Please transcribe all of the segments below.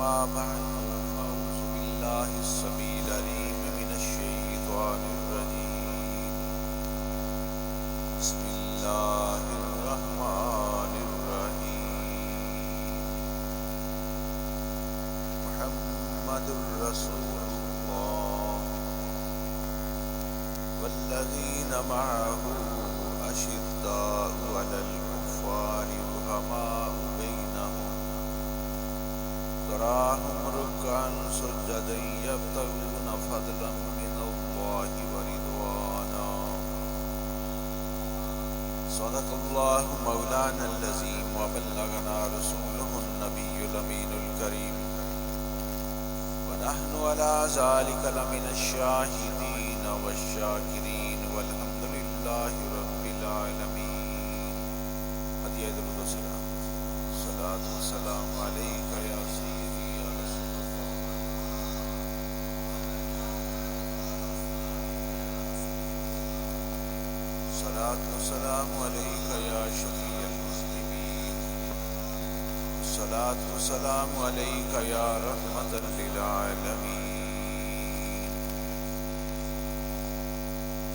أما بعد فأعوذ بالله السميع العليم من الشيطان الرجيم. بسم الله الرحمن الرحيم. محمد رسول الله والذين معه أشداء على الكفار رحماء بينهم تراهم ركعا سجدا يبتغون فضلا من الله ورضوانا. صدق الله مولانا العظيم وبلغنا رسوله النبي الأمين الكريم ونحن على ذلك لمن الشاهدين والشاكرين والحمد لله رب العالمين. هدیہ درود و سلام. صلاۃ و سلام علیک یا سیدی یا رسول اللہ. صلاۃ و سلام علیک یا شفیع المسلمین. صلاۃ و سلام علیک یا رحمۃ للعالمین.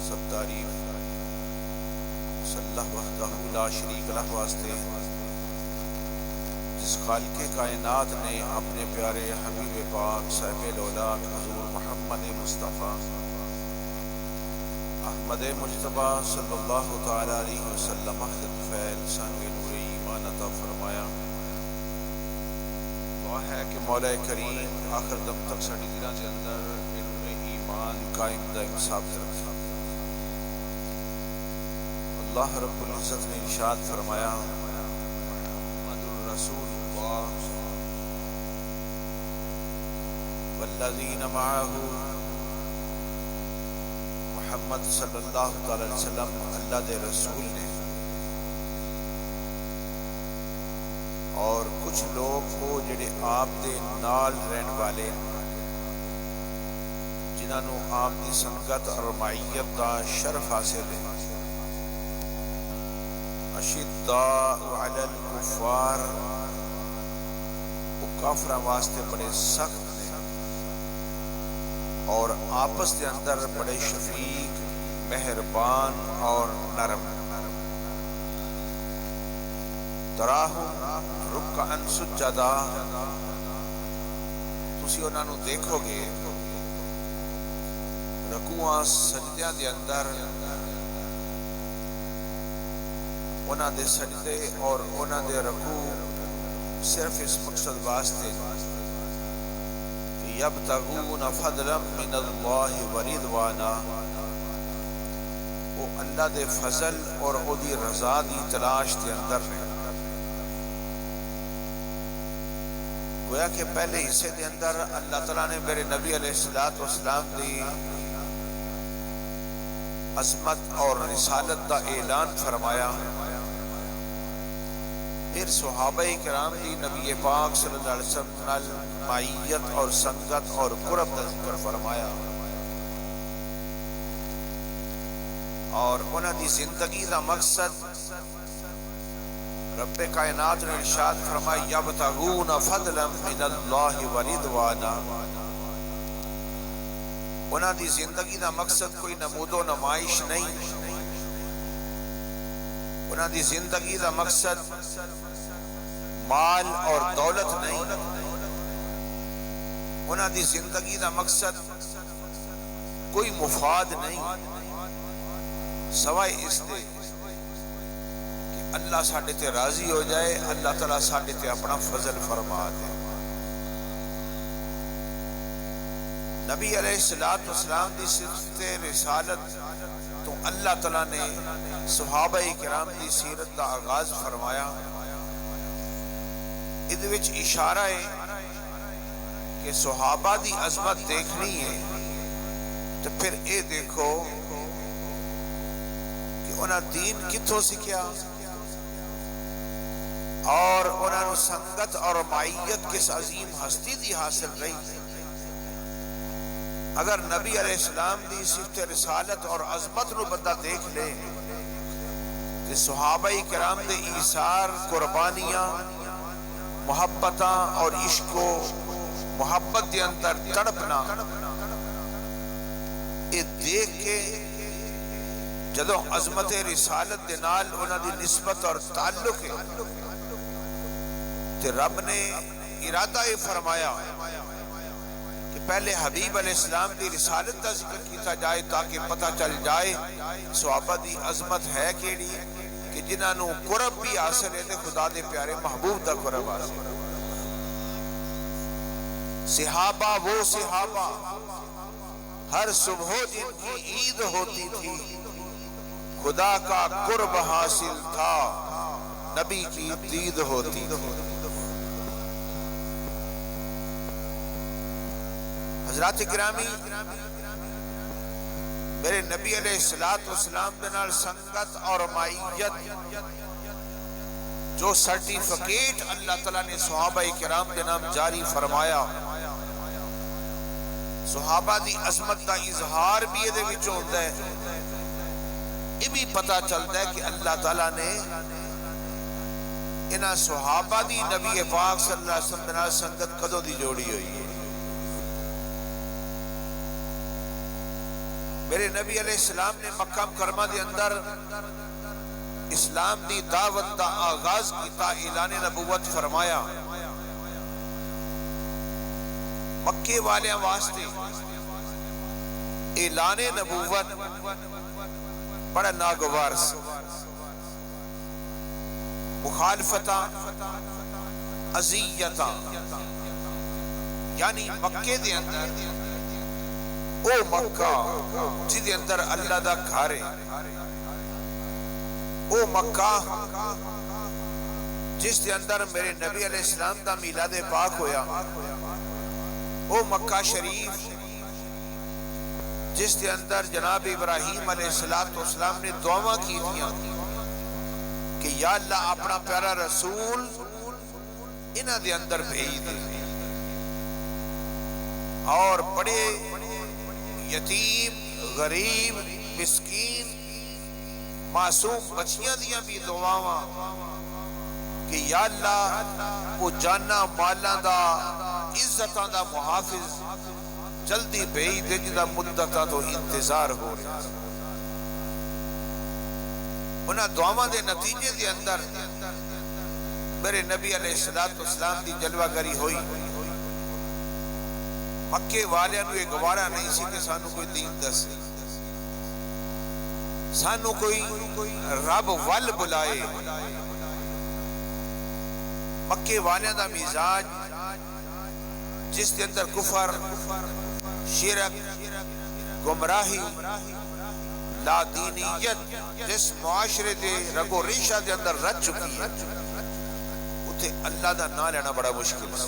سب تعریف اللہ وحدہ لا شریک لہ واسطے جس خالق کائنات نے اپنے پیارے حبیب پاک صاحب الاولاق حضور محمد مصطفیٰ احمد مجتبیٰ صلی اللہ تعالی علیہ وسلم فیض سانو نور ایمان عطا فرمایا. دعا ہے کہ مولا کریم آخر دم تک ساڈی دلاں دے اندر نور ایمان قائم دائم ثابت رکھے. اللہ رب العزت نے ارشاد فرمایا محمد الرسول اللہ والذین معه. محمد صلی اللہ تعالی علیہ وسلم اللہ دے رسول نے اور کچھ لوگ وہ جڑے آپ دے نال رہن والے جنہاں نو آپ دی سنگت اور معیت دا شرف حاصل ہے. اشداء علی الکفار وہ کافراں واسطے بڑے سخت نے اور آپس کے اندر بڑے شفیق مہربان اور نرم. تراہم رکعا سجدا تسی انہاں نو دیکھو گے رکوعاں سجدیاں دے اندر انہاں دے سجدے اور انہاں دے رکوع صرف اس مقصد واسطے کہ یبتغون فضلا من اللہ ورضوانا وہ اللہ دے فضل اور او دی رضا دی تلاش دے اندر نے. گویا کہ پہلے حصے دے اندر اللہ تعالیٰ نے میرے نبی علیہ السلام دی عظمت اور رسالت دا اعلان فرمایا. پھر صحابہ کرام دی نبی پاک صلی اللہ علیہ وسلم نال معیت اور سنگت اور قرب کا ذکر فرمایا اور انہاں دی زندگی دا مقصد رب کائنات نے ارشاد فرمایا یبتغون فضلا من اللہ ورضوانا. انہاں دی زندگی دا مقصد کوئی نمود و نمائش نہیں. انہاں دی زندگی دا مقصد مال اور دولت نہیں. انہاں دی زندگی دا مقصد کوئی مفاد نہیں سوائے اس دے کہ اللہ ساڈے تے راضی ہو جائے, اللہ تعالیٰ ساڈے تے اپنا فضل فرما دے. نبی علیہ السلام دی صفت رسالت تو اللہ تعالیٰ نے صحابہ کرام دی سیرت دا آغاز فرمایا. اس وچ اشارہ ہے کہ صحابہ دی عظمت دیکھنی ہے تو پھر اے دیکھو کہ انہاں دین کتھوں سیکھیا اور انہاں سنگت اور معیت کس عظیم ہستی دی حاصل رہی. اگر نبی علیہ السلام دی صفت رسالت اور عظمت نو بندہ دیکھ لے کہ صحابہ کرام دے ایثار قربانیاں محبتاں اور عشق و محبت دے اندر تڑپنا یہ دیکھ کے جدوں عظمت رسالت دے نال انہاں دی نسبت اور تعلق ہے تے رب نے ارادہ یہ فرمایا کہ پہلے حبیب علیہ السلام دی رسالت کا ذکر کیتا جائے تاکہ پتہ چل جائے صحابہ دی عظمت ہے کیڑی کہ جنہاں نو قرب بھی حاصل ہے تے خدا دے پیارے محبوب دا قرب حاصل ہے۔ صحابہ وہ صحابہ ہر صبح جن کی عید ہوتی تھی خدا کا قرب حاصل تھا نبی کی دید ہوتی تھی۔ حضرات گرامی میرے نبی علیہ السلام دے نال سنگت اور معیت جو سرٹیفکیٹ اللہ تعالیٰ نے صحابہ کرام دے نام جاری فرمایا صحابہ دی عظمت دا اظہار بھی یہ دے وچ ہوندا ہے۔ یہ بھی پتہ چلتا ہے کہ اللہ تعالیٰ نے انہاں صحابہ دی نبی پاک صلی اللہ علیہ وسلم دے نال سنگت کدوں دی جوڑی ہوئی ہے۔ میرے نبی علیہ السلام نے مکہ مکرمہ دے اندر اسلام دی دعوت دا آغاز کیتا، اعلان نبوت فرمایا۔ مکے والے واسطے اعلان نبوت بڑا ناگوار سی، مخالفتاں اذیتاں، یعنی مکے دے اندر او مکہ جس دے اندر اللہ دا گھر ہے، او مکہ جس دے اندر میرے نبی علیہ السلام دا میلاد پاک ہویا، او مکہ شریف جس دے اندر جناب ابراہیم علیہ السلام نے دعائیں کی تھیاں کہ یا اللہ اپنا پیارا رسول انہاں دے اندر بھیج دے، اور بڑے یتیم غریب مسکین معصوم بچیاں دیاں بھی دعاواں کہ یا اللہ وہ جانا مالاں دا عزتاں دا محافظ جلدی بھیج دے جدا مدتاں تو انتظار ہو رہا۔ انہاں دعاواں دے نتیجے دے اندر میرے نبی علیہ السلام دی جلوہ گری ہوئی۔ مکے والیاں نو یہ گوارا نہیں سی کہ سانو کوئی دین دسے، سانو کوئی رب ول بلائے۔ مکے والیاں دا مزاج جس دے اندر کفر، شرک، گمراہی، لا دینیت جس معاشرے دے رگ و ریشہ دے اندر رچ چکی ہے، اتھے اللہ دا نام لینا بڑا مشکل ہے۔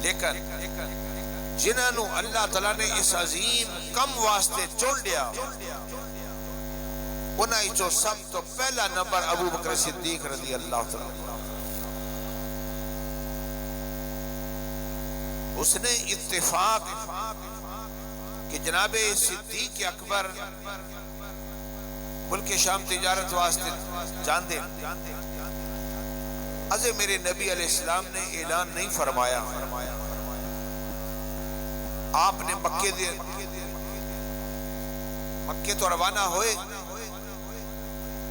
لیکن جنہاں نو اللہ تعالیٰ نے اس عظیم کم واسطے چن لیا، انہاں چو سب تو پہلا نمبر ابو بکر صدیق رضی اللہ تعالیٰ۔ اس نے اتفاق کہ جناب صدیق اکبر ملک شام تجارت واسطے جاندے، از میرے نبی علیہ السلام نے اعلان نہیں فرمایا۔ آپ نے مکے تو روانہ ہوئے،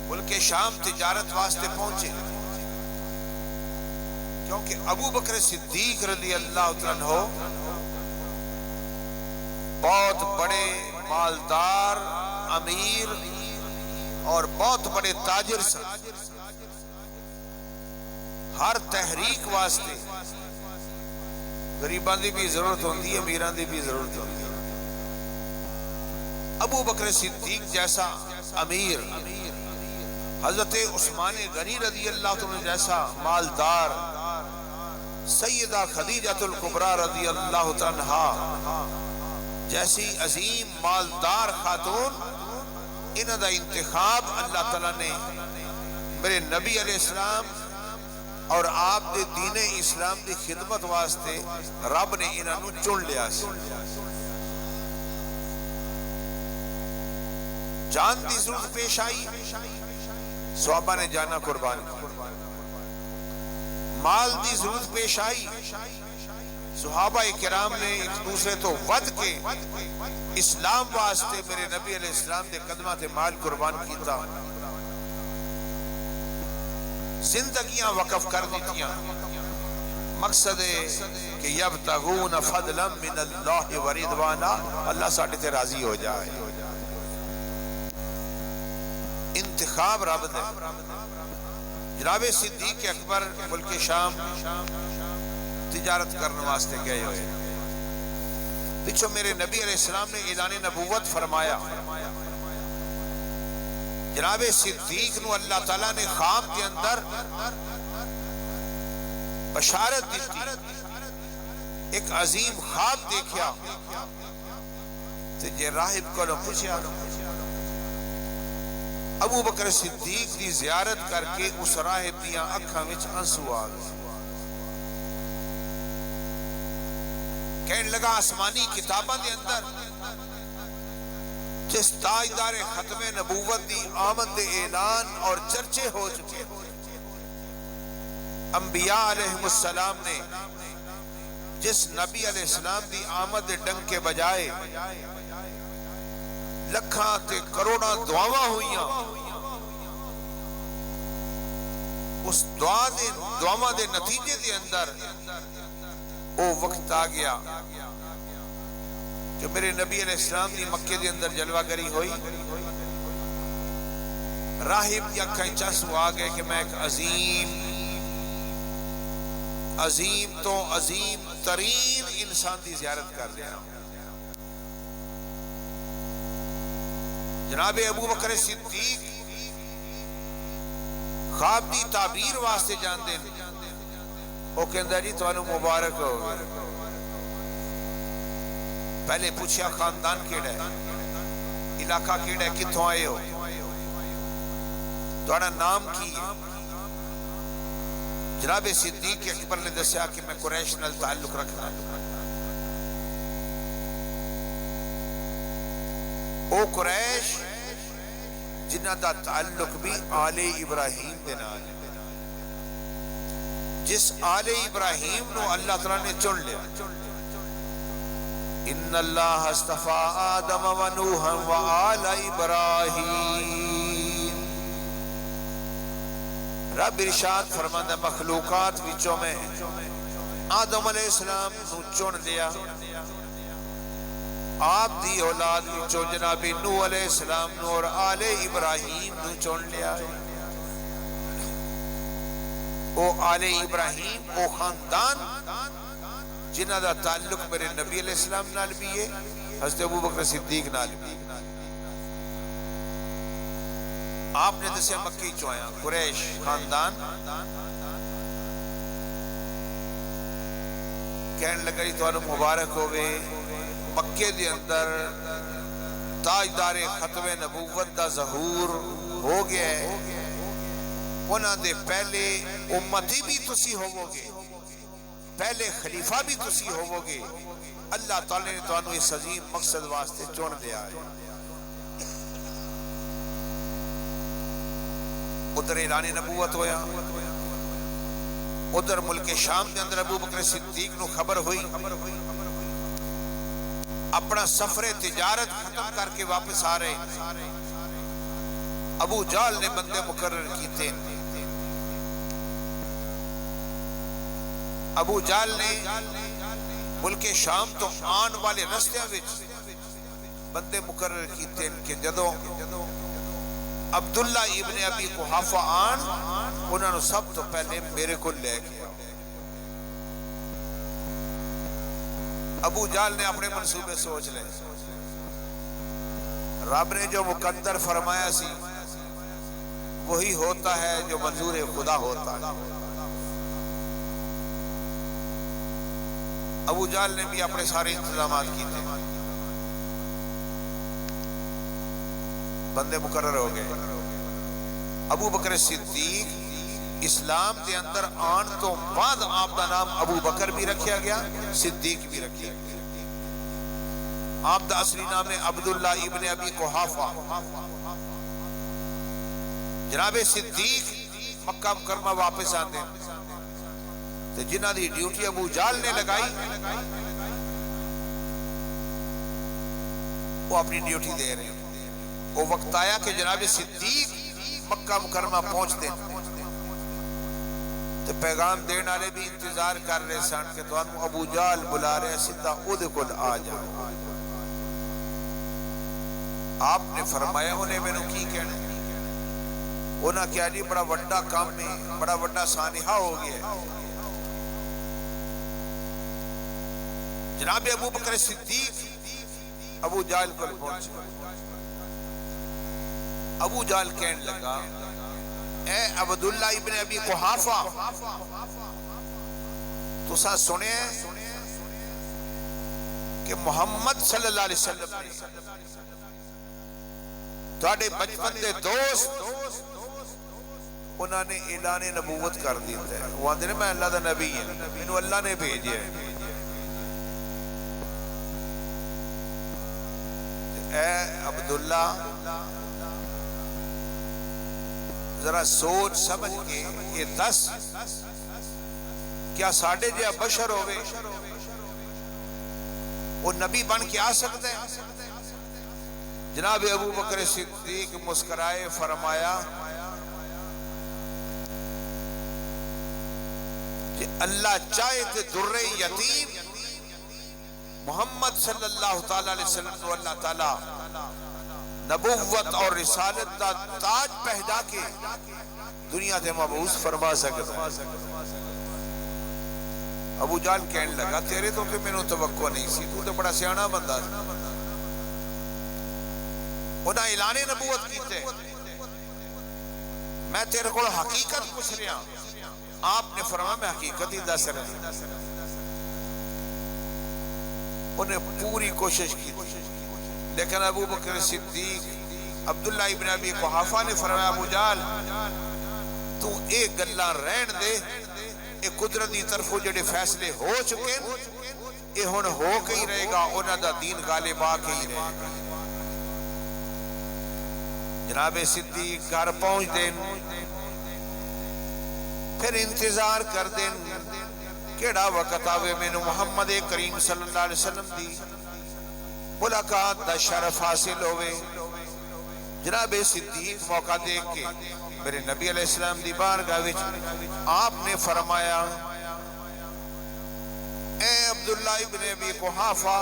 ملک شام تجارت واسطے پہنچے، کیونکہ ابو بکر صدیق رضی اللہ عنہ بہت بڑے مالدار امیر اور بہت بڑے تاجر سے، ہر تحریک واسطے غریبان دی بھی ضرورت ہوندی ہے، امیران دی بھی ضرورت ہوندی ہے۔ ابو بکر صدیق جیسا امیر، حضرت عثمان غنی رضی اللہ عنہ جیسا مالدار، سیدہ خدیجہ الکبریٰ رضی اللہ عنہا جیسی عظیم مالدار خاتون، انہاں دا انتخاب اللہ تعالیٰ نے میرے نبی علیہ السلام اور آپ دے دین اسلام دی خدمت واسطے رب نے انہاں نو چن لیا سی۔ جان دی ضرورت پیش آئی، صحابہ نے جانا قربان کی۔ مال دی ضرورت پیش آئی، صحابہ کرام نے ایک دوسرے تو ود کے اسلام واسطے میرے نبی علیہ السلام دے قدمہ تے مال قربان کیتا، زندگیاں وقف کر دیتیاں، مقصد ہے کہ یبتغون فضلا من اللہ ورضوانا، اللہ ساڈے تے راضی ہو جائے۔ انتخاب رب دے۔ جناب صدیق اکبر ملک شام تجارت کرنے واسطے گئے ہوئے، پچھو میرے نبی علیہ السلام نے اعلان نبوت فرمایا۔ جناب صدیق نو اللہ تعالیٰ نے خواب کے اندر بشارت دیتی، ایک عظیم خواب دیکھیا، تے راہب کو پوچھا، ابو بکر صدیق دی زیارت کر کے اس راہب دیاں اکھاں وچ آنسو آ گئے، کہنے لگا آسمانی کتاباں دے اندر جس تاجدار ختم نبوت دی آمد دے اعلان اور چرچے ہو چکے، انبیاء علیہ السلام نے جس نبی علیہ السلام دی آمد دے ڈنگ کے بجائے لکھاں تے کروڑاں دعاواں ہوئیاں، اس دعاواں دے نتیجے دے اندر او وقت آ گیا کہ میرے نبی علیہ السلام دی مکے دے اندر جلوہ گری ہوئی، راہب دی اکھاں چسو آ گئے کہ میں ایک عظیم تو عظیم ترین انسان دی زیارت کر دیا۔ جناب ابو بکر صدیق خواب دی تعبیر واسطے جان دیں، وہ کہندا جی تانوں مبارک ہو۔ پہلے پوچھا خاندان کیڑا ہے، علاقہ کیڑا ہے، کتھوں آئے ہو، تہاڈا نام کی ہے؟ جناب صدیق اکبر نے دسیا کہ میں قریش نال تعلق رکھنا، او قریش جنہ دا تعلق بھی آل ابراہیم دے نال، جس آل ابراہیم نو اللہ تعالیٰ نے چن لیا۔ ان اللہ اصطفیٰ آدم و نوحا و آل ابراہیم، رب ارشاد فرماتا مخلوقات وچوں میں آدم علیہ السلام نو چن لیا، آپ دی اولاد وچوں جناب نوح علیہ السلام نو اور آل ابراہیم نو چن لیا۔ او آل ابراہیم او خاندان جنہ دا تعلق میرے نبی علیہ السلام نال بھی ہے، حضرت ابو بکر صدیق نال بھی۔ آپ نے دسے مکی چویا قریش خاندان، کہنے لگا جی تانوں مبارک ہوئے، مکے دے اندر تاجدار ختم نبوت دا ظہور ہو گیا ہے، انہاں دے پہلے امتی بھی تسی ہوو گے، پہلے خلیفہ بھی تسی ہوو گے، اللہ تعالی نے تانوں اس عظیم مقصد واسطے چن لیا ہے۔ ادھر اعلان نبوت ہویا، ادھر ملک شام کے اندر ابو بکر صدیق نو خبر ہوئی، اپنا سفر تجارت ختم کر کے واپس آ رہے، ابو جہل نے بندے مقرر کیتے، ابو جہل نے ملک شام تو آن والے رستیاں وچ بندے مقرر کیتے کہ جدوں عبداللہ ابن ابی قحافہ آن، انہوں نے سب تو پہلے میرے کو لے گیا۔ ابو جہل نے اپنے منصوبے سوچ لے، رب نے جو مقدر فرمایا سی وہی ہوتا ہے جو منظور خدا ہوتا ہے۔ ابو جہل نے بھی اپنے سارے انتظامات کیے تھے، بندے مقرر ہو گئے۔ ابو بکر صدیق اسلام دے اندر آن تو بعد آپ دا نام ابو بکر بھی رکھیا گیا، صدیق بھی رکھیا گیا۔ آپ دا اصلی نام ہے عبداللہ ابن ابی قحافہ۔ جناب صدیق مکہ مکرمہ واپس آتے، تے جنہ دی ڈیوٹی ابو جال نے لگائی وہ اپنی ڈیوٹی دے رہے ہیں۔ وہ وقت آیا کہ جناب صدیق مکہ مکرمہ پہنچتے تو پیغام دینے والے بھی انتظار کر رہے سن کہ تو ابو جال بلا رہے سیدھا او دے کول آ جاؤ۔ آپ نے فرمایا انہیں میں نے کی کہنا ہے؟ انہاں کیا جی بڑا وڈا کام ہے، بڑا وڈا سانحہ ہو گیا ہے۔ جناب ابو بکر صدیق ابو جال کو پہنچے۔ ابو جال کہنے لگا اے عبداللہ ابن ابی قحافہ تسا سنے کہ محمد صلی اللہ علیہ وسلم نے تواڈے بچپن دے دوست انہوں نے اعلان نبوت کر دیتا ہے۔ وہ آندے نے میں اللہ دا نبی ہوں، مینوں اللہ نے بھیجا ہے۔ اے عبداللہ ذرا سوچ سمجھ کے یہ دس کیا ساڑھے جہاں بشر ہوئے وہ نبی بن کے آ سکتے ہیں؟ جناب ابو بکر صدیق مسکرائے فرمایا کہ اللہ چاہے کہ در یتیم محمد صلی اللہ تعالی علیہ وسلم کو اللہ تعالی نبوت اور رسالت دا تاج پہنا کے دنیا تے مبعوث فرما سکتا ہے۔ ابو جال کہنے لگا تیرے تو کہ میں نے توقع نہیں سی، تو بڑا سیانا بندہ تھا۔ انہاں اعلان نبوت کیتے میں تیرے کو حقیقت پوچھ رہا۔ آپ نے فرمایا میں حقیقت ہی دس رہا۔ انہیں پوری کوشش کی لیکن ابو بکر صدیق عبداللہ ابن ابی قحافہ نے فرمایا ابو جال تو ایک گلہ رہن دے، ایک قدرتی طرفوں جڑے فیصلے ہو چکے یہ ہن ہو کے ہی رہے گا، انہاں دا دین غالب آ کے ہی رہے گا۔ جناب صدیق گھر پہنچ دین، پھر انتظار کر دین کیڑا وقت آوے میں محمد کریم صلی اللہ علیہ وسلم دی ملاقات دا شرف حاصل ہوئے۔ جناب صدیق موقع دیکھ کے میرے نبی علیہ السلام دی بارگاہ وچ آپ نے فرمایا اے عبداللہ ابن ابی قحافہ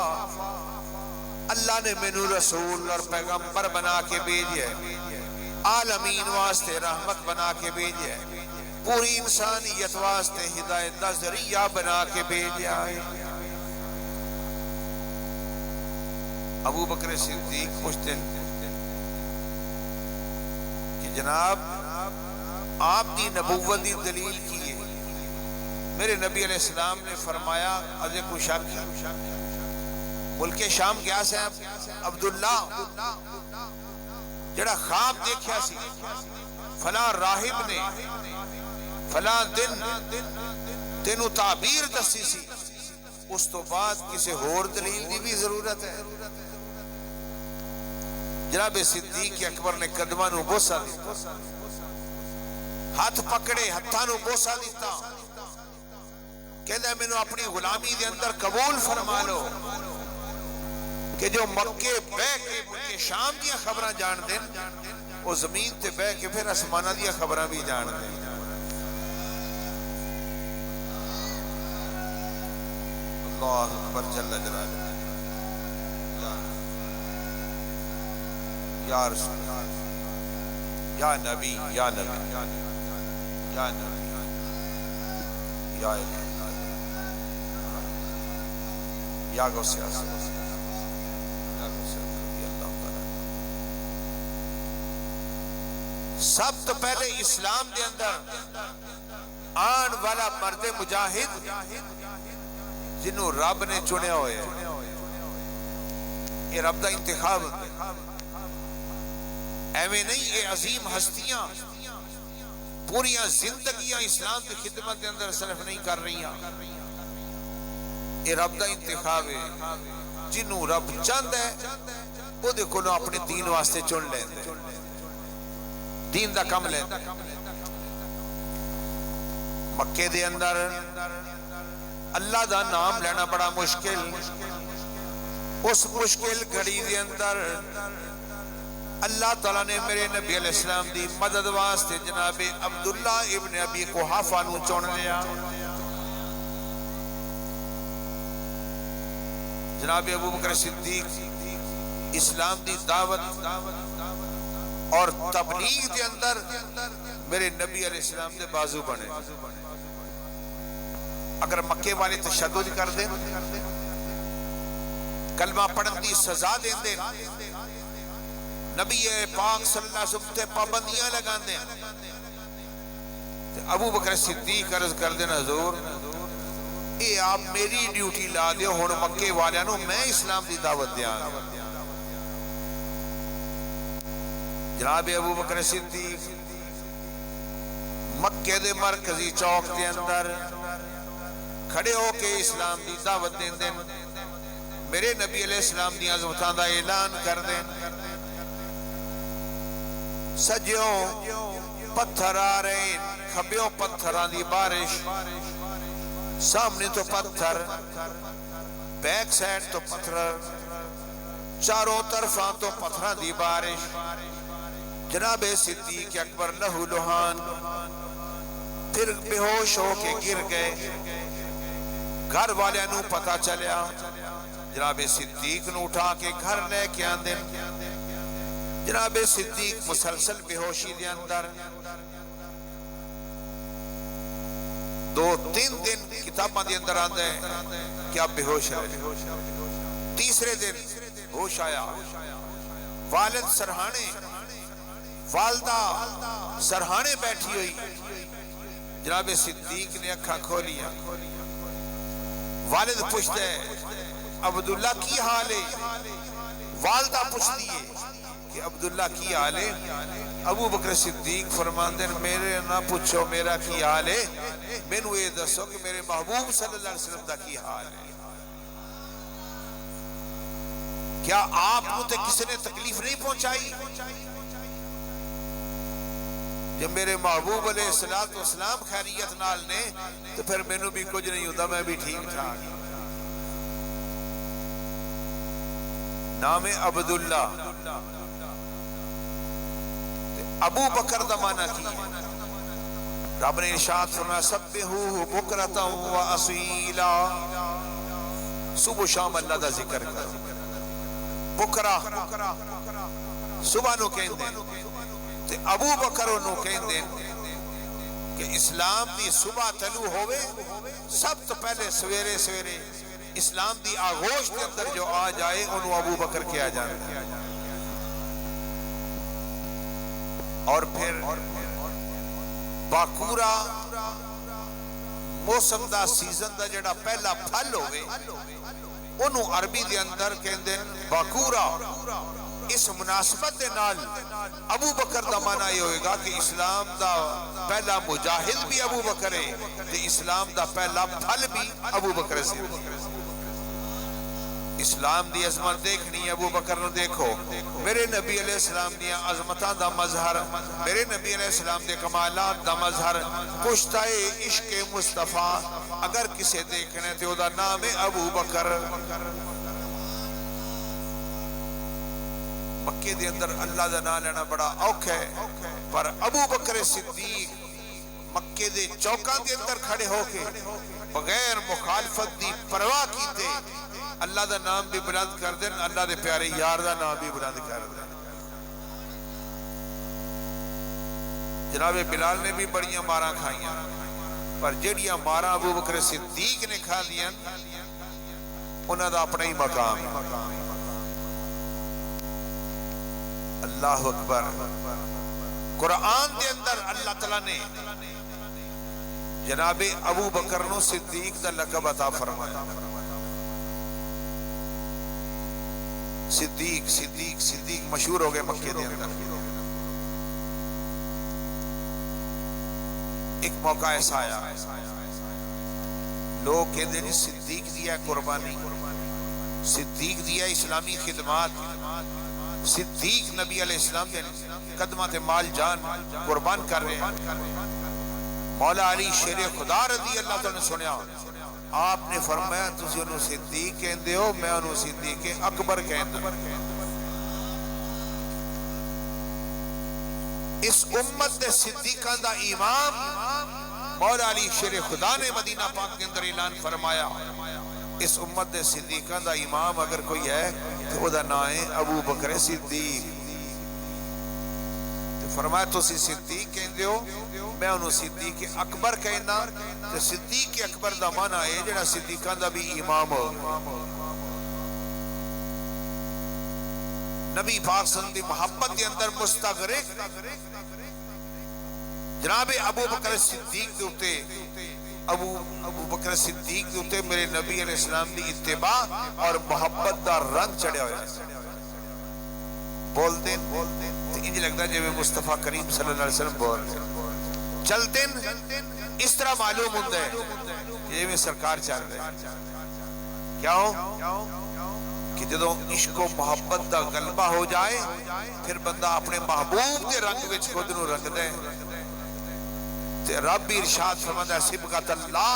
اللہ نے مینوں رسول اور پیغمبر بنا کے بھیجا ہے، عالمین واسطے رحمت بنا کے بھیجا ہے، پوری انسانیت واسطے ہدایت دا ذریعہ بنا کے بھیجا ہے۔ ابو بکر صدیق پوچھتے ہیں کہ جناب آپ دی نبوت دی دلیل کی ہے؟ میرے نبی علیہ السلام نے فرمایا اجے کوئی شک ہے؟ ملک شام گیا سے عبداللہ جڑا خواب دیکھیا سی فلاں راہب نے فلاں دن تینوں تعبیر دسی سی، اس تو بعد کسی اور دلیل دی بھی ضرورت ہے؟ جناب صدیق اکبر نے قدمہ نو بوسا دیتا، ہاتھ پکڑے ہتھاں نو بوسا دیتا، کہتا میں نو اپنی غلامی دے اندر قبول فرما لو کہ جو مکے بہ کے ملک شام دیا خبراں جان دیں وہ زمین تے بہ کے پھر آسمانہ دیا خبراں بھی جان دیں۔ اللہ اکبر جل جلالہ، یا رسول یا نبی یا نبی یا نبی یا الہ یا غوث اعظم یا غوث رضی اللہ تعالی۔ سب تو پہلے اسلام دے اندر آن والا مرد مجاہد جنہوں رب نے چنے ہوئے، یہ رب دا انتخاب ایویں نہیں، یہ عظیم ہستیاں پوریاں زندگیاں اسلام کی خدمت کے اندر صرف نہیں کر رہی ہیں، یہ رب دا انتخاب ہے۔ جنہوں رب چاہتا ہے وہ دیکھو نو اپنے دین واسطے چن لیں دے، دین دا کم لیں دے۔ مکے دے اندر اللہ دا نام لینا بڑا مشکل. اس مشکل گھڑی دے اندر اللہ تعالیٰ نے میرے نبی علیہ السلام دی مدد واسطے جناب عبداللہ ابن ابی قحافہ نو چن لیا. جناب ابو بکر صدیق اسلام دی دعوت اور تبلیغ دے اندر میرے نبی علیہ السلام دے بازو بنے. اگر مکے والے تشدد کر دیں، کلمہ پڑھن دی سزا دیں دیں، نبی پاک صلی اللہ علیہ وسلم تے پابندیاں لگا دیں، ابو بکر صدیق عرض کر دیں حضور اے آپ میری ڈیوٹی لا دیو، ہن مکے والیاں نو میں اسلام دی دعوت دیاں. جناب ابو بکر صدیق مکے دے مرکزی چوک دے اندر کھڑے ہو کے اسلام دی دعوت دین دین، میرے نبی علیہ السلام دی عظمتاں دا اعلان کر دین. سجیوں پتھر آ رہے، کھبیوں پتھراں دی بارش، سامنے تو پتھر، بیک سائڈ تو پتھر، چاروں طرفاں تو پتھراں دی بارش. جناب صدیق اکبر لہو لہان پھر بے ہوش ہو کے گر گئے. گھر والے نو پتا چلیا، جناب صدیق نو اٹھا کے گھر لے کے آندے. جناب صدیق مسلسل بے ہوشی دے اندر 2-3 دن کتاباں دے اندر آندے کہ آپ بے ہوش رہے. تیسرے دن ہوش آیا، والد سرہانے، والدہ سرہانے بیٹھی ہوئی. جناب صدیق نے اکھا کھولیا، والد پوچھتے عبداللہ کی حال ہے؟ والدہ پوچھتی ہے کہ عبداللہ کی حال ہے؟ ابو بکر صدیق فرماندے میرے نہ پوچھو میرا کی حال ہے، میں نو یہ دسو کہ میرے محبوب صلی اللہ علیہ وسلم دا کی حال ہے. کیا آپ کو تے کسی نے تکلیف نہیں پہنچائی؟ جب میرے محبوب علیہ السلام خیریت نال نے تو پھر میں نو بھی کچھ نہیں ہوتا، میں بھی ٹھیک ٹھاک. نام عبداللہ، ابو بکر دا معنی کی رب نے ارشاد فرمایا سبحوہ بکرۃ و اصیلا، صبح و شام اللہ دا ذکر کرو. بکرا صبح نو کہندے تے ابو بکر نو کہندے کہ اسلام دی صبح طلوع ہوئے سب تو پہلے سویرے سویرے اسلام دی آغوش کے اندر جو آ جائے انہوں ابو بکر کیا جاتا ہے. اور پھر باکورا موسم دا سیزن دا جڑا پہلا پھل ہوئے انہوں عربی دے اندر کہندے باکورا. اس مناسبت دے نال ابو بکر دا معنی یہ ہوئے گا کہ اسلام دا پہلا مجاہد بھی ابو بکر ہے تے اسلام دا پہلا پھل بھی ابو بکر سے. اسلام دی عظمت دیکھنی ابو بکر نو دیکھو، میرے نبی علیہ السلام دی عظمتاں دا مظہر، میرے نبی علیہ السلام دے کمالات دا مظہر، پشتائے عشق مصطفیٰ اگر کسے دیکھنے تے او دا نام ہے ابو بکر. مکے دے اندر اللہ دا نام لینا بڑا اوکھا ہے، پر ابو بکر صدیق مکے دے چوکاں دے اندر کھڑے ہو کے بغیر مخالفت دی پرواہ کیتے اللہ دا نام بھی بلند کر دیں، اللہ دے پیارے یار دا نام بھی بلند کر دیں. جناب بلال نے بھی بڑیاں ماراں کھائیاں، پر جڑیاں ماراں ابو بکر صدیق نے کھا لیاں انہاں دا اپنا ہی مقام ہے. اللہ اکبر. قرآن دے اندر اللہ تعالیٰ نے جناب ابو بکر نو صدیق دا لقب عطا فرمایا. صدیق صدیق صدیق مشہور ہو گئے مکے دے اندر. ایک موقع ایسا آیا لوگ کہتے ہیں صدیق دیا قربانی، صدیق دیا اسلامی خدمات، صدیق نبی علیہ السلام کے قدمات مال جان قربان کر رہے ہیں. مولا علی شیر خدا رضی اللہ تعالیٰ نے سنیا، آپ نے فرمایا تسی انہوں صدیق کہندے ہو، میں انہوں صدیق اکبر کہندے ہو۔ اس امت دے صدیقان دا امام مولا علی شیر خدا نے مدینہ پاک کے اندر اعلان فرمایا، اس امت دے صدیقان دا امام اگر کوئی ہے تو وہ دا نام ہے ابو بکر صدیق۔ فرمایا تو صدیق کہندے ہو، میں انہوں صدیق اکبر کہنا، تو صدیق اکبر دا معنی ہے جڑا صدیقان دا بھی امام ہو۔ نبی پاک صلی اللہ علیہ وسلم دی محبت کے اندر مستغرق جناب ابو بکر صدیق دے اتے، ابو بکر صدیق دے اتے میرے نبی علیہ السلام دی اتباع اور محبت دا رنگ چڑھیا ہویا بول دیں تو انج لگتا ہے جب مصطفیٰ کریم صلی اللہ علیہ وسلم بول رہے چلتے اس طرح معلوم ہوتا ہے کہ یہ سرکار چل رہے کیا ہو کہ جدو عشق و محبت دا غلبہ ہو جائے پھر بندہ اپنے محبوب دے رنگ وچ خود نو رنگ دے، تے رب بھی ارشاد فرماتا ہے صبغۃ اللہ،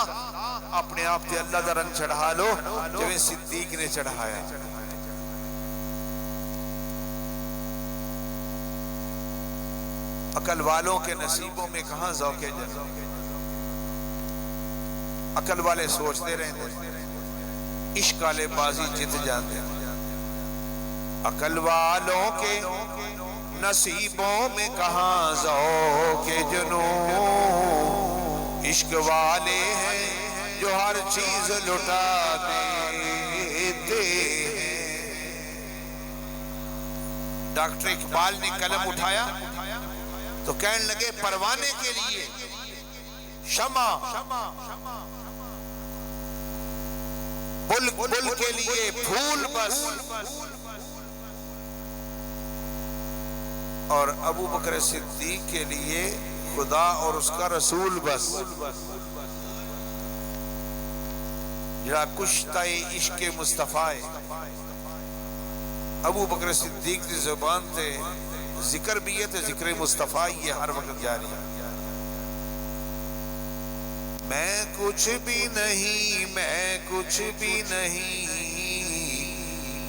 اپنے آپ تے اللہ دا رنگ چڑھا لو جو صدیق نے چڑھایا۔ عقل والوں کے نصیبوں میں کہاں ذوق جنت، عقل والے سوچتے رہتے عشق والے بازی جت جاتے ہیں، عقل والوں کے نصیبوں میں کہاں ذوق جنون، عشق والے ہیں جو ہر چیز لٹا دیتے ہیں۔ ڈاکٹر اقبال نے قلم اٹھایا تو کہنے لگے پروانے کے لیے شمع، بل کے لیے پھول بس، اور ابو بکر صدیق کے لیے خدا اور اس کا رسول بس۔ جڑا کشتہ عشق مصطفیٰ ابو بکر صدیق کی زبان تے ذکر بھی ہے تو ذکر مصطفیٰ یہ ہر وقت جاری ہے۔ میں کچھ بھی نہیں، میں کچھ بھی نہیں،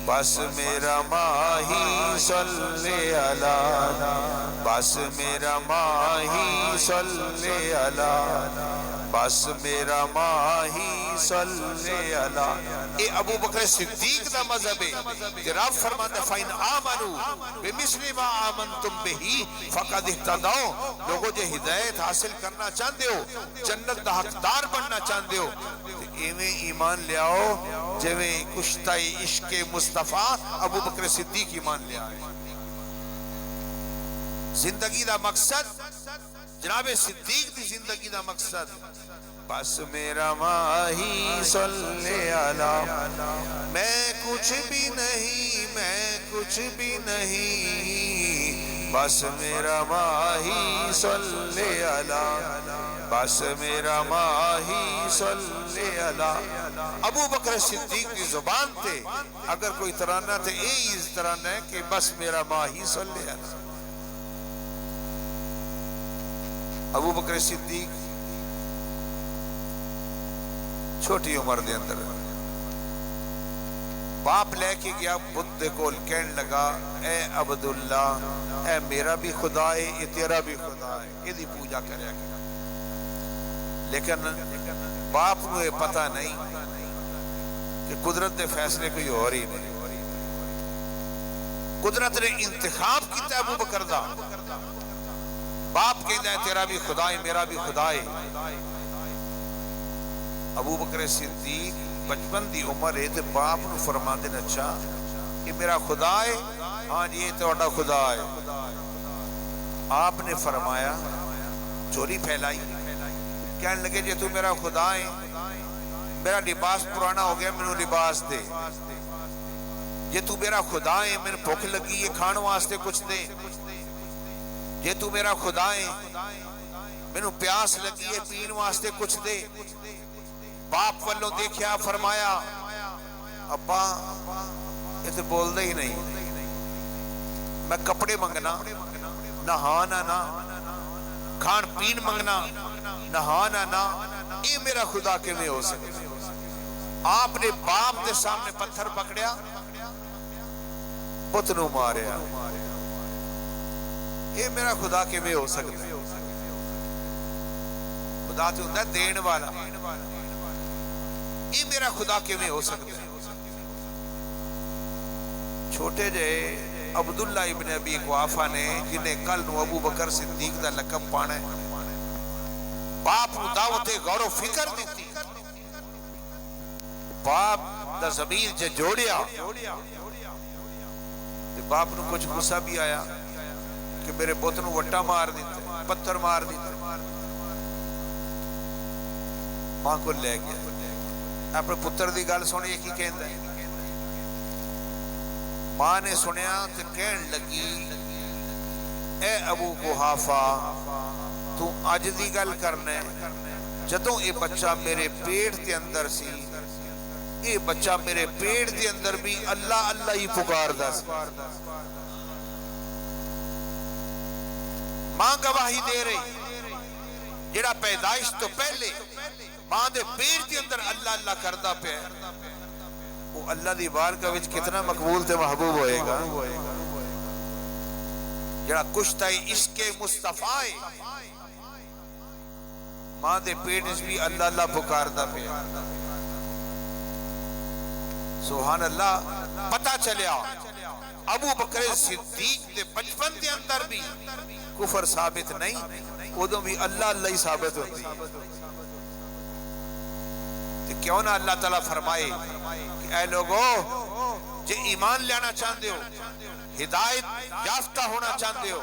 بس میرا ماہی صلی علی، بس میرا ماہی صلی علی، بس میرا ماہی صلی علی۔ اے ابو بکر صدیق دا مذہب ہے کہ رب فرماتا ہے فَإِنْ آمَنُوا بِمِثْلِ مَا آمَنْتُمْ بِهِ فَقَدْ اهْتَدَوْا۔ لوگوں جو ہدایت حاصل کرنا چاہتے ہو، جنت دا حقدار بننا چاہتے ہو تو ایویں ایمان لے آؤ جویں کشتہ عشق مصطفیٰ ابو بکر صدیق ایمان لے آئے۔ زندگی دا مقصد جناب صدیق دی زندگی دا مقصد بس میرا ماہی صلی علی، میں کچھ بھی نہیں، میں کچھ بھی نہیں، بس میرا ماہی صلی علی، بس میرا ماہی صلی علی۔ ابو بکر صدیق کی زبان تے اگر کوئی ترانہ تے یہی اس ترانہ ہے کہ بس میرا ماہی صلی علی۔ ابو بکر صدیق چھوٹی عمر دے اندر باپ لے کے گیا بت دے کول، کہنے لگا اے عبداللہ، اے میرا بھی خدا ہے، اے تیرا بھی خدا ہے، یہ دی پوجا کریا گیا۔ لیکن باپ کو یہ پتہ نہیں کہ قدرت دے فیصلے کوئی اور ہی نہیں، قدرت نے انتخاب کیتا ابو بکر دا۔ باپ کہتا ہے تیرا بھی خدا ہے، میرا بھی خدا ہے۔ ابو بکر صدیق بچپن دی عمر ہے تو باپ نو فرما دینا اچھا یہ میرا خدا ہے، ہاں جی یہ تہاڈا خدا ہے۔ آپ نے فرمایا چوری پھیلائی، کہنے لگے جے تو میرا خدا ہے، میرا لباس پرانا ہو گیا، مینوں لباس دے۔ جے تو میرا خدا ہے، مینوں بھوک لگی ہے، کھان واسطے کچھ دے۔ جے تو میرا خدا ہے، مینوں پیاس لگی ہے، پین واسطے کچھ دے۔ باپ والوں دیکھیا، فرمایا ابا یہ تو بول دے ہی نہیں، میں کپڑے منگنا، نہانا نہ کھان پین منگنا، نہانا نا یہ میرا خدا کیویں ہو سکتا؟ آپ نے باپ دے سامنے پتھر پکڑیا بت نو ماریا، یہ میرا خدا کیویں ہو سکتا؟ خدا تو ہوندا دین والا، یہ میرا خدا کیویں ہو سکتا؟ چھوٹے جے عبداللہ ابن ابی قحافہ نے جنہیں کل نو ابو بکر صدیق دا لقب پانا ہے، باپ نو دعوت غور و فکر دیتی، باپ دا ضمیر جے جوڑیا، باپ نو کچھ غصہ بھی آیا کہ میرے پوت نو وٹا مار دیتا، پتھر مار دیتا، ماں کو لے گیا، اپنے پتر دی گل سنی کی کہندا ہے؟ ماں نے سنیا تے کہن لگی اے ابو قحافہ تو اج دی گل کرنا ہے، جدوں اے بچہ میرے پیٹ دے اندر سی، اے بچہ میرے پیٹ دے اندر بھی اللہ اللہ ہی پکاردا سی۔ ماں گواہی دے رہی، جڑا پیدائش تو پہلے ماں دے پیٹ دے اندر اللہ اللہ کردا پیا، وہ اللہ دی بارگاہ وچ کتنا مقبول تے محبوب ہوئے گا؟ جڑا کشتہ عشق مصطفی ماں دے پیٹ وچ بھی اللہ اللہ پکاردا پیا۔ سبحان اللہ، پتہ چلیا ابو بکر صدیق دے بچپن دے اندر بھی کفر ثابت نہیں، ادوں بھی اللہ اللہ ہی ثابت ہوتی۔ تو کیوں نہ اللہ تعالیٰ فرمائے کہ اے لوگو جے ایمان لینا چاہتے ہو، ہدایت یافتہ ہونا چاہتے ہو،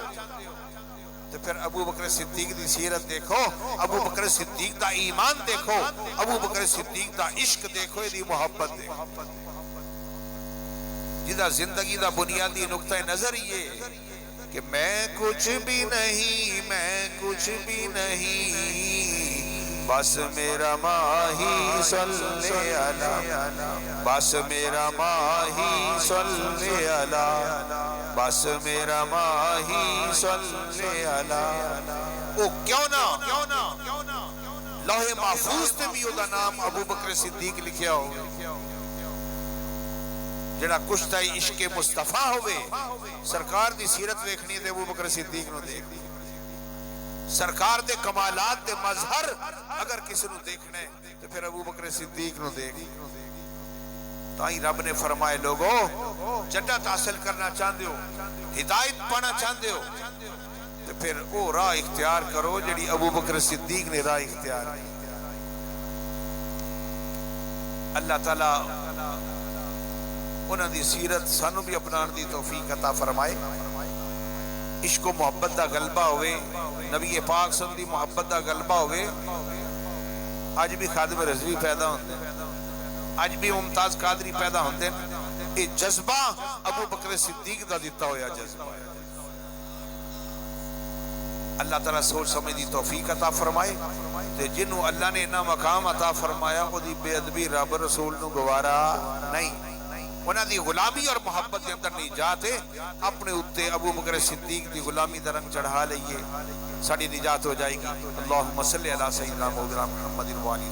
تو پھر ابو بکر صدیق دی سیرت دیکھو، ابو بکر صدیق دا ایمان دیکھو، ابو بکر صدیق دا عشق دیکھو، دی محبت دیکھو، جدا زندگی دا بنیادی نقطہ نظر یہ کہ میں کچھ بھی نہیں، میں کچھ بھی نہیں، بس میرا ماہی صلی علی، بس میرا ماہی صلی علی، بس میرا ماہی صلی علی۔ او کیوں نہ لوح محفوظ تے بھی دا نام ابو بکر صدیق لکھیا ہو، جڑا کشتہ عشق مصطفیٰ ہوئے۔ سرکار دی سیرت ویکھنی تے ابو بکر صدیق نو دیکھ، سرکار دے کمالات دے مظہر اگر کسی نو دیکھنا ہے تو پھر ابو بکر صدیق نو دیکھ۔ تائی رب نے فرمائے لوگو جنت حاصل کرنا چاہتے ہو، ہدایت پانا چاہتے ہو، تو پھر وہ راہ اختیار کرو جڑی ابو بکر صدیق نے راہ اختیار کی۔ اللہ تعالیٰ انہاں دی سیرت سانو بھی اپنان دی توفیق عطا فرمائے، عشق و محبت دا غلبہ ہوئے، نبی پاک صلی اللہ علیہ وسلم دی محبت دا غلبہ ہوئے۔ آج بھی خادم رضوی پیدا ہوندے، آج بھی ممتاز قادری پیدا ہوندے، یہ جذبہ ابو بکر صدیق دا دیتا ہویا جذبہ۔ اللہ تعالیٰ سوچ سمجھ دی توفیق عطا فرمائے، تے جنہوں اللہ نے انہا مقام عطا فرمایا وہ دی بے ادبی رب رسول نو گوارا نہیں، انہاں دی غلامی اور محبت کے اندر نہیں جاتے، اپنے اتے ابو بکر صدیق دی غلامی دا رنگ چڑھا لئیے، ساڑی نجات ہو جائے گی۔ اللہم صلی علی سیدنا مولانا محمد وعلی